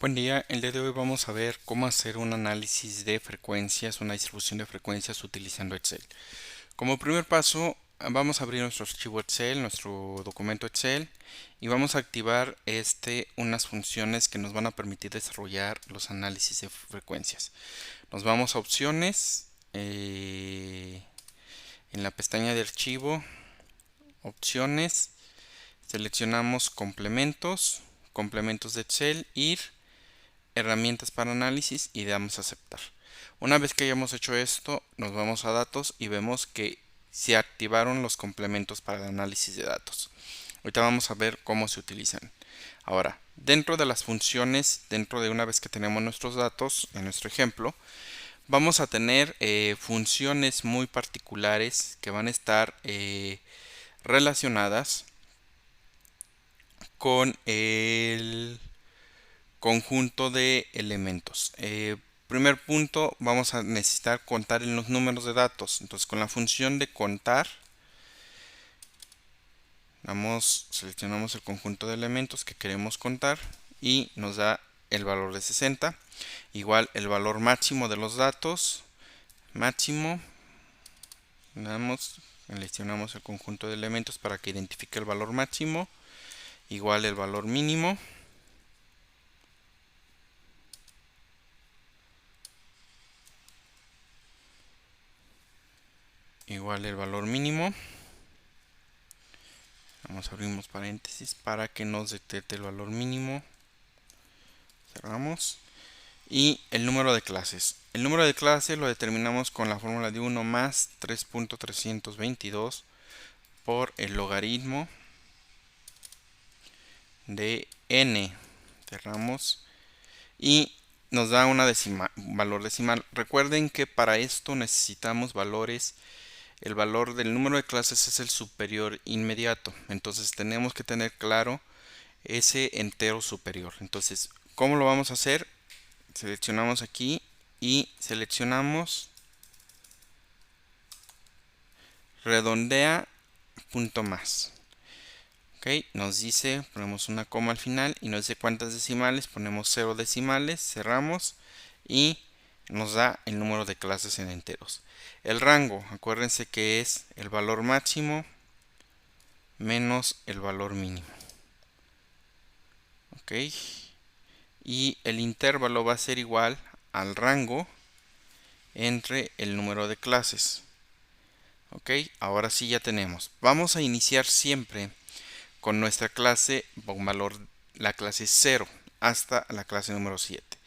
Buen día, el día de hoy vamos a ver cómo hacer un análisis de frecuencias, una distribución de frecuencias utilizando Excel. Como primer paso, vamos a abrir nuestro archivo Excel, nuestro documento Excel, y vamos a activar unas funciones que nos van a permitir desarrollar los análisis de frecuencias. Nos vamos a opciones, en la pestaña de archivo, opciones, seleccionamos complementos, complementos de Excel, ir herramientas para análisis y damos a aceptar. Una vez que hayamos hecho esto, nos vamos a datos y vemos que se activaron los complementos para el análisis de datos. Ahorita vamos a ver cómo se utilizan. Ahora, dentro de las funciones, dentro de una vez que tenemos nuestros datos, en nuestro ejemplo, vamos a tener funciones muy particulares que van a estar relacionadas con el conjunto de elementos. Primer punto, vamos a necesitar contar en los números de datos. Entonces, con la función de contar, seleccionamos el conjunto de elementos que queremos contar y nos da el valor de 60. Igual el valor máximo de los datos, máximo, seleccionamos el conjunto de elementos para que identifique el valor máximo. Igual el valor mínimo. Igual el valor mínimo. Abrimos paréntesis para que nos detecte el valor mínimo. Cerramos. Y el número de clases. El número de clases lo determinamos con la fórmula de 1 más 3.322 por el logaritmo de n. Cerramos. Y nos da un valor decimal. Recuerden que para esto necesitamos valores. El valor del número de clases es el superior inmediato. Entonces tenemos que tener claro ese entero superior. Entonces, ¿cómo lo vamos a hacer? Seleccionamos aquí y seleccionamos redondea punto más. Ok, nos dice, ponemos una coma al final y nos dice cuántas decimales, ponemos 0 decimales, cerramos y nos da el número de clases en enteros. El rango, acuérdense que es el valor máximo menos el valor mínimo. Ok, y el intervalo va a ser igual al rango entre el número de clases. Ok, ahora sí ya tenemos. Vamos a iniciar siempre con nuestra clase con valor, la clase 0 hasta la clase número 7.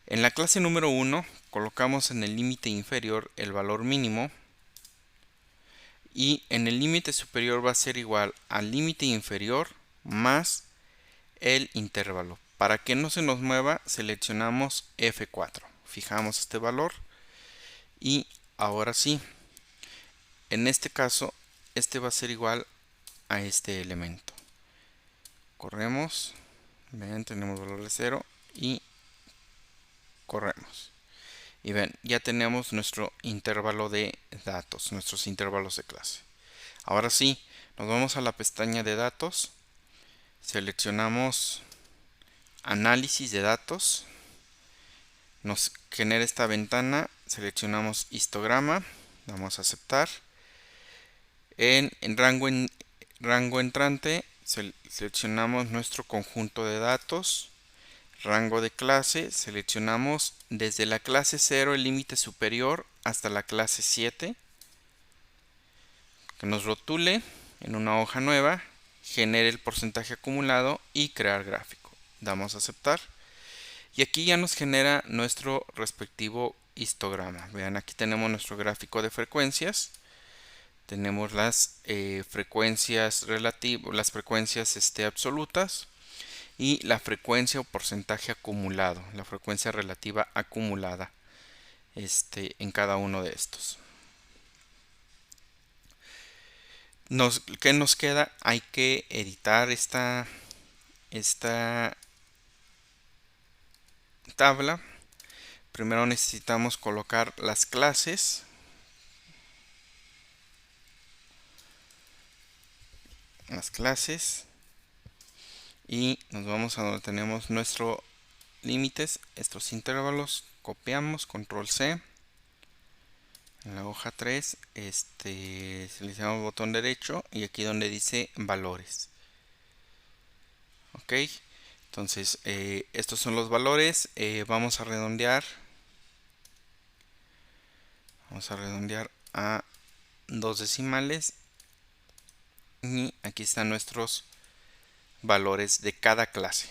En la clase número 1 colocamos en el límite inferior el valor mínimo y en el límite superior va a ser igual al límite inferior más el intervalo. Para que no se nos mueva, seleccionamos F4. Fijamos este valor y ahora sí, en este caso, este va a ser igual a este elemento. Corremos, ven, tenemos valor de 0 y corremos. Y ven, ya tenemos nuestro intervalo de datos, nuestros intervalos de clase. Ahora sí, nos vamos a la pestaña de datos, seleccionamos análisis de datos, nos genera esta ventana, seleccionamos histograma, damos a aceptar. En rango entrante seleccionamos nuestro conjunto de datos. Rango de clase, seleccionamos desde la clase 0 el límite superior hasta la clase 7. Que nos rotule en una hoja nueva, genere el porcentaje acumulado y crear gráfico. Damos a aceptar. Y aquí ya nos genera nuestro respectivo histograma. Vean, aquí tenemos nuestro gráfico de frecuencias. Tenemos las frecuencias absolutas y la frecuencia o porcentaje acumulado, la frecuencia relativa acumulada en cada uno de estos. ¿Qué nos queda? Hay que editar esta tabla. Primero necesitamos colocar las clases. Y nos vamos a donde tenemos nuestro límites, estos intervalos, copiamos, control C. En la hoja 3, seleccionamos botón derecho y aquí donde dice valores. Ok, entonces estos son los valores. Vamos a redondear. Vamos a redondear a 2 decimales. Y aquí están nuestros valores de cada clase.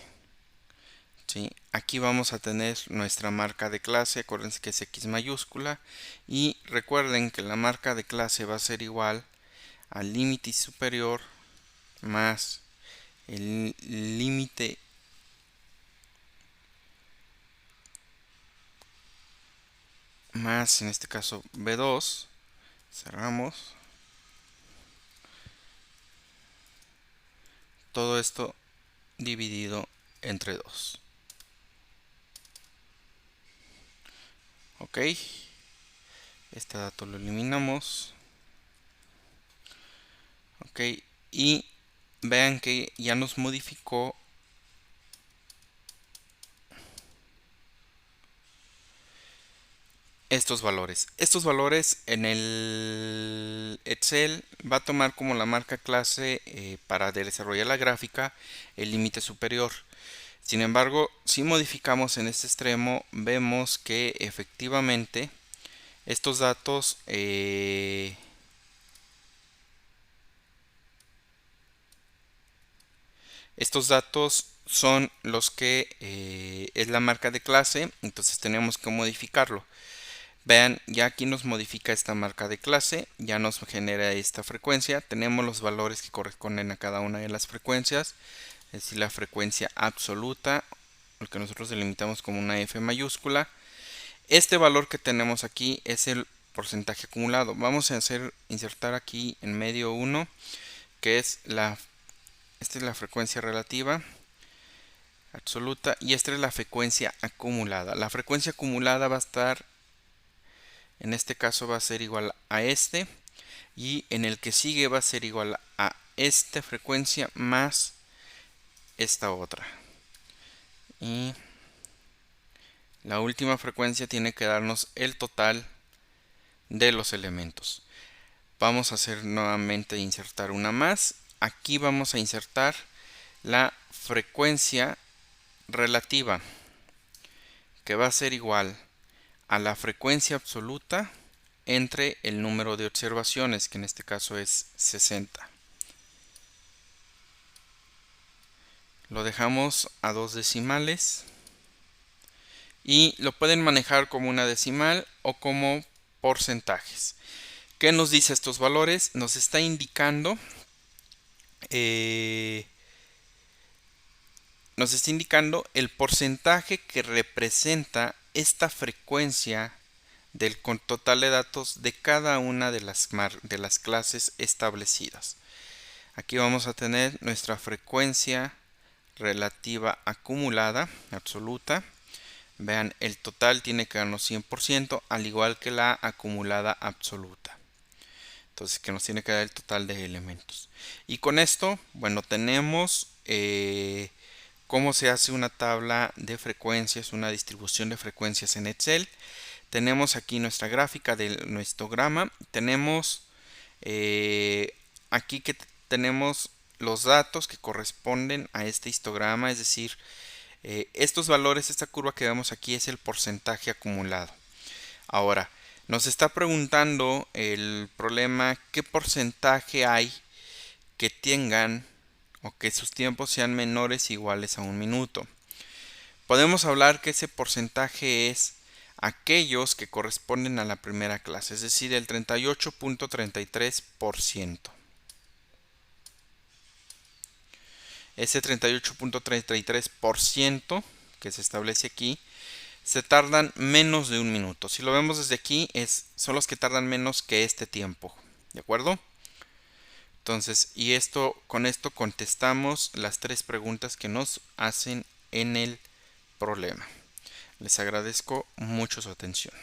¿Sí? Aquí vamos a tener nuestra marca de clase. Acuérdense que es X mayúscula. Y recuerden que la marca de clase va a ser igual al límite superior más el límite más, en este caso, B2. Cerramos. Todo esto dividido entre 2. Ok. Este dato lo eliminamos. Ok. Y vean que ya nos modificó estos valores. Estos valores en el Excel va a tomar como la marca clase para desarrollar la gráfica el límite superior. Sin embargo, si modificamos en este extremo, vemos que efectivamente estos datos son los que es la marca de clase, entonces tenemos que modificarlo. Vean, ya aquí nos modifica esta marca de clase, ya nos genera esta frecuencia. Tenemos los valores que corresponden a cada una de las frecuencias, es decir, la frecuencia absoluta, lo que nosotros delimitamos como una F mayúscula. Este valor que tenemos aquí es el porcentaje acumulado. Vamos a insertar aquí en medio 1, que es esta es la frecuencia relativa absoluta y esta es la frecuencia acumulada. La frecuencia acumulada va a estar, en este caso va a ser igual a este, y en el que sigue va a ser igual a esta frecuencia más esta otra. Y la última frecuencia tiene que darnos el total de los elementos. Vamos a hacer nuevamente insertar una más. Aquí vamos a insertar la frecuencia relativa, que va a ser igual a la frecuencia absoluta entre el número de observaciones, que en este caso es 60. Lo dejamos a 2 decimales y lo pueden manejar como una decimal o como porcentajes. ¿Qué nos dice estos valores? Nos está indicando el porcentaje que representa esta frecuencia del total de datos de cada una de las clases establecidas. Aquí vamos a tener nuestra frecuencia relativa acumulada absoluta. Vean, el total tiene que darnos 100%, al igual que la acumulada absoluta. Entonces, que nos tiene que dar el total de elementos. Y con esto, bueno, tenemos cómo se hace una tabla de frecuencias, una distribución de frecuencias en Excel. Tenemos aquí nuestra gráfica de nuestro histograma. Tenemos aquí que tenemos los datos que corresponden a este histograma, es decir, estos valores, esta curva que vemos aquí es el porcentaje acumulado. Ahora, nos está preguntando el problema qué porcentaje hay que tengan o que sus tiempos sean menores o iguales a 1 minuto. Podemos hablar que ese porcentaje es aquellos que corresponden a la primera clase, es decir, el 38.33%. Ese 38.33% que se establece aquí se tardan menos de 1 minuto. Si lo vemos desde aquí, son los que tardan menos que este tiempo. ¿De acuerdo? Entonces, con esto contestamos las 3 preguntas que nos hacen en el problema. Les agradezco mucho su atención.